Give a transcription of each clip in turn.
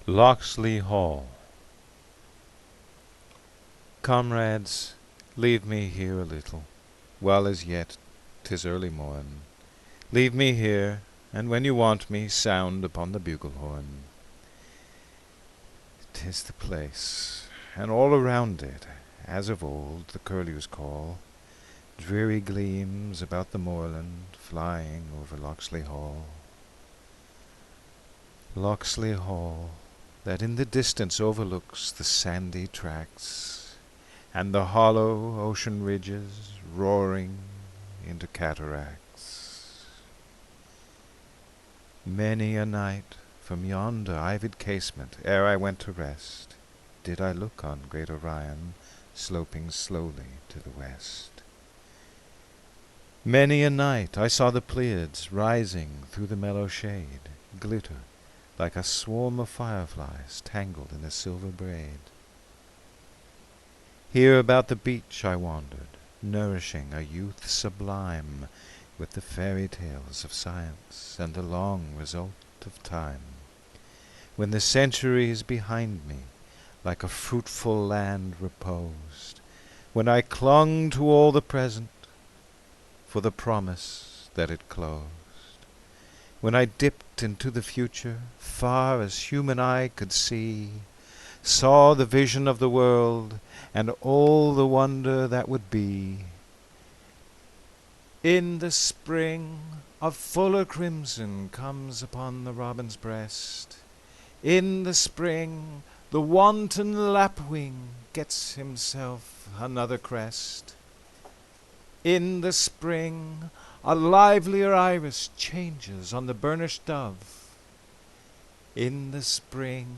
Locksley Hall. Comrades, leave me here a little, while as yet 'tis early morn. Leave me here, and when you want me, sound upon the bugle horn. 'Tis the place, and all around it, as of old, the curlews call. Dreary gleams about the moorland, flying over Locksley Hall. Locksley Hall, that in the distance overlooks the sandy tracts, and the hollow ocean ridges roaring into cataracts. Many a night from yonder ivied casement, ere I went to rest, did I look on great Orion sloping slowly to the west. Many a night I saw the Pleiads rising through the mellow shade, glitter like a swarm of fireflies tangled in a silver braid. Here about the beach I wandered, nourishing a youth sublime with the fairy tales of science and the long result of time, when the centuries behind me like a fruitful land reposed, when I clung to all the present for the promise that it closed, when I dipped into the future, far as human eye could see, saw the vision of the world, and all the wonder that would be. In the spring a fuller crimson comes upon the robin's breast. In the spring the wanton lapwing gets himself another crest. In the spring a livelier iris changes on the burnished dove. In the spring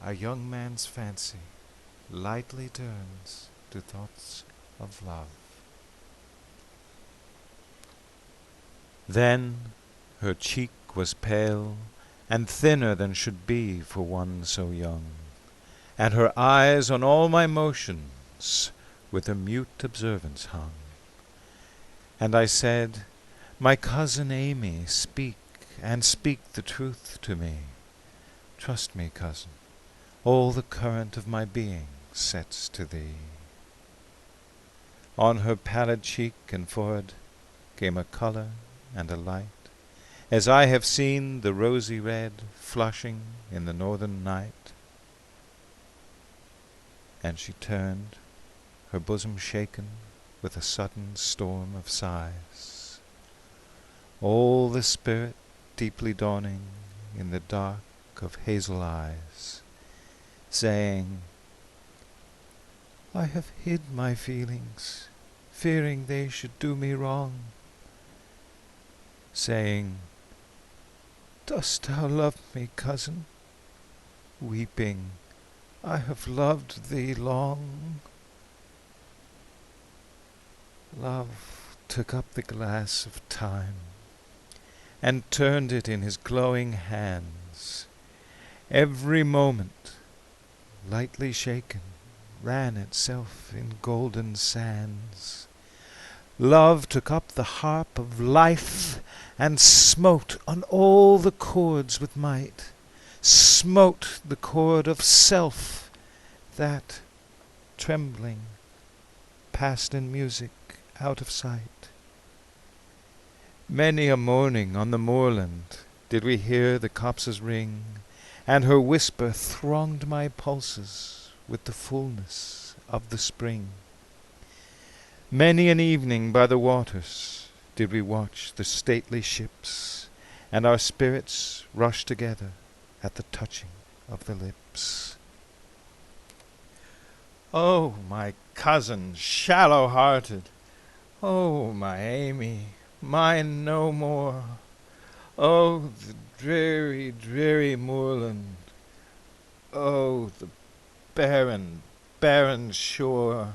a young man's fancy lightly turns to thoughts of love. Then her cheek was pale and thinner than should be for one so young, and her eyes on all my motions with a mute observance hung. And I said, "My cousin Amy, speak, and speak the truth to me. Trust me, cousin, all the current of my being sets to thee." On her pallid cheek and forehead came a colour and a light, as I have seen the rosy red flushing in the northern night. And she turned, her bosom shaken with a sudden storm of sighs, all the spirit deeply dawning in the dark of hazel eyes, saying, "I have hid my feelings, fearing they should do me wrong," saying, "Dost thou love me, cousin?" Weeping, "I have loved thee long." Love took up the glass of time and turned it in his glowing hands. Every moment, lightly shaken, ran itself in golden sands. Love took up the harp of life and smote on all the chords with might, smote the chord of self that, trembling, passed in music out of sight. Many a morning on the moorland did we hear the copses ring, and her whisper thronged my pulses with the fullness of the spring. Many an evening by the waters did we watch the stately ships, and our spirits rush together at the touching of the lips. Oh, my cousin, shallow-hearted! Oh, my Amy, mine no more! Oh, the dreary, dreary moorland! Oh, the barren, barren shore!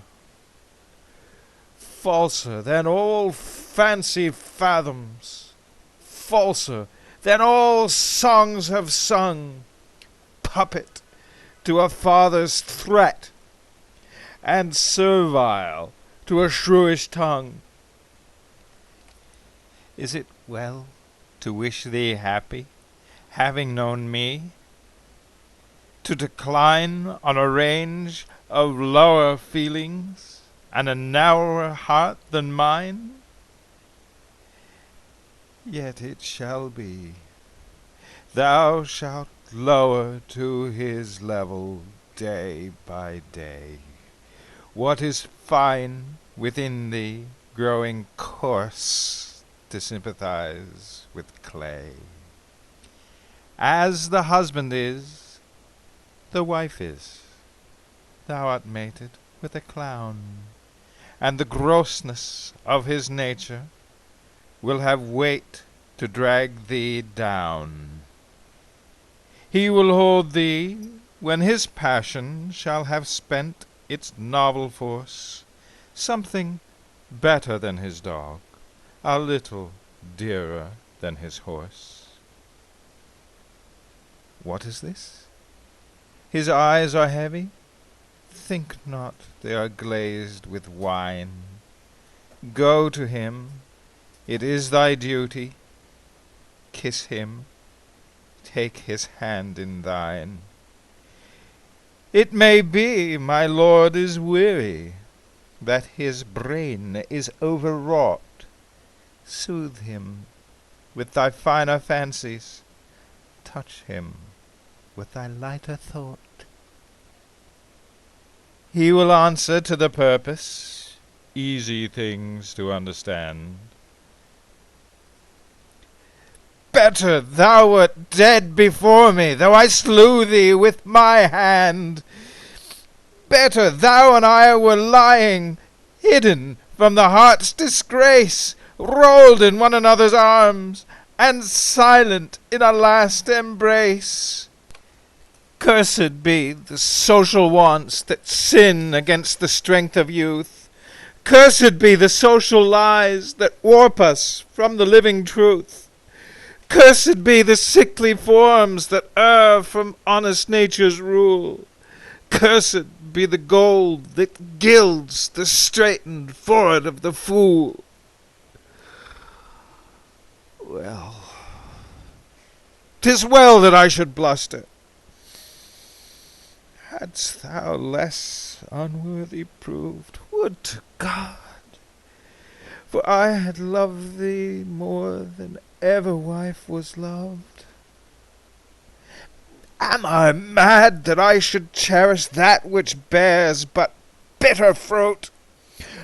Falser than all fancy fathoms, falser than all songs have sung, puppet to a father's threat, and servile to a shrewish tongue. Is it well to wish thee happy, having known me? to decline on a range of lower feelings and a narrower heart than mine? Yet it shall be. Thou shalt lower to his level day by day what is fine within thee, growing coarse to sympathize with clay. As the husband is, the wife is. Thou art mated with a clown, and the grossness of his nature will have weight to drag thee down. He will hold thee when his passion shall have spent its novel force, something better than his dog, a little dearer than his horse. What is this? His eyes are heavy. Think not they are glazed with wine. Go to him. It is thy duty. Kiss him. Take his hand in thine. It may be my lord is weary, that his brain is overwrought. Soothe him with thy finer fancies. Touch him with thy lighter thought. He will answer to the purpose, easy things to understand. Better thou wert dead before me, though I slew thee with my hand. Better thou and I were lying, hidden from the heart's disgrace, rolled in one another's arms, and silent in a last embrace. Cursed be the social wants that sin against the strength of youth. Cursed be the social lies that warp us from the living truth. Cursed be the sickly forms that err from honest nature's rule. Cursed be the gold that gilds the straitened forehead of the fool. Well, 'tis well that I should bluster. Hadst thou less unworthy proved, would to God! For I had loved thee more than ever wife was loved. Am I mad that I should cherish that which bears but bitter fruit?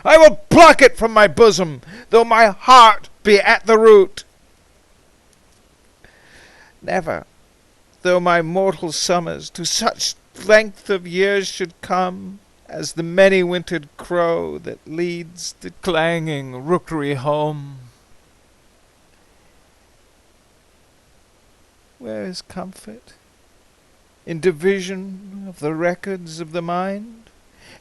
I will pluck it from my bosom, though my heart be at the root. Never, though my mortal summers to such length of years should come as the many-wintered crow that leads the clanging rookery home. Where is comfort? In division of the records of the mind?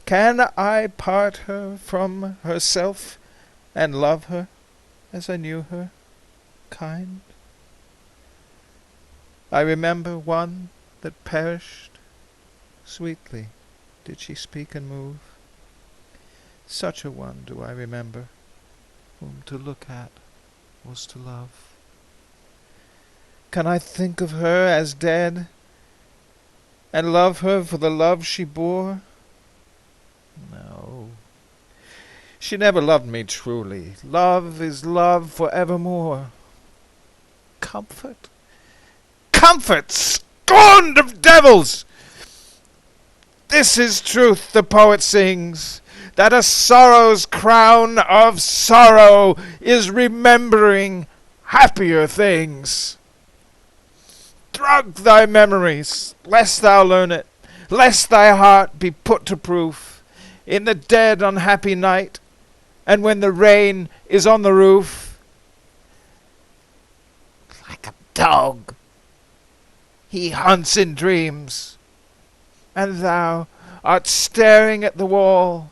Can I part her from herself and love her as I knew her, kind? I remember one that perished. Sweetly did she speak and move. Such a one do I remember, whom to look at was to love. Can I think of her as dead, and love her for the love she bore? No. She never loved me truly. Love is love for evermore. Comfort? Comfort, scorned of devils! This is truth the poet sings, that a sorrow's crown of sorrow is remembering happier things. Drug thy memories, lest thou learn it, lest thy heart be put to proof, in the dead unhappy night, and when the rain is on the roof. Like a dog, he hunts in dreams, and thou art staring at the wall,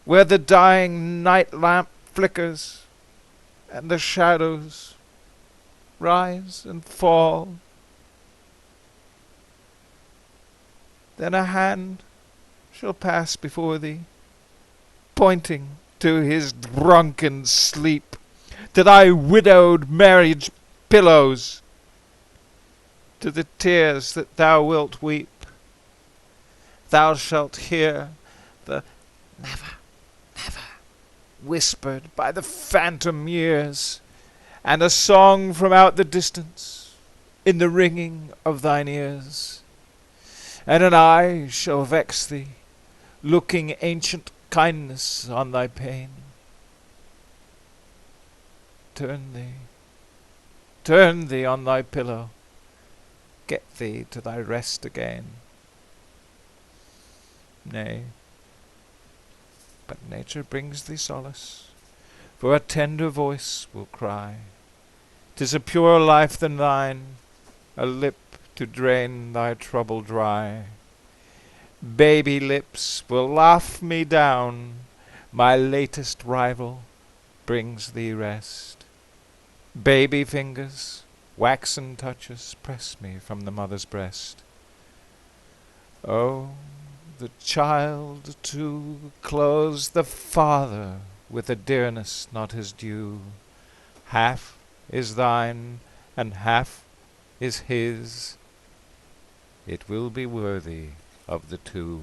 where the dying night lamp flickers, and the shadows rise and fall. Then a hand shall pass before thee, pointing to his drunken sleep, to thy widowed marriage pillows, to the tears that thou wilt weep, thou shalt hear the never, never whispered by the phantom years, and a song from out the distance in the ringing of thine ears. And an eye shall vex thee, looking ancient kindness on thy pain. Turn thee on thy pillow, get thee to thy rest again. Nay, but nature brings thee solace, for a tender voice will cry, 'tis a purer life than thine, a lip to drain thy trouble dry. Baby lips will laugh me down, my latest rival brings thee rest. Baby fingers, waxen touches, press me from the mother's breast. Oh, the child to clothes the father with a dearness not his due. Half is thine, and half is his. It will be worthy of the two.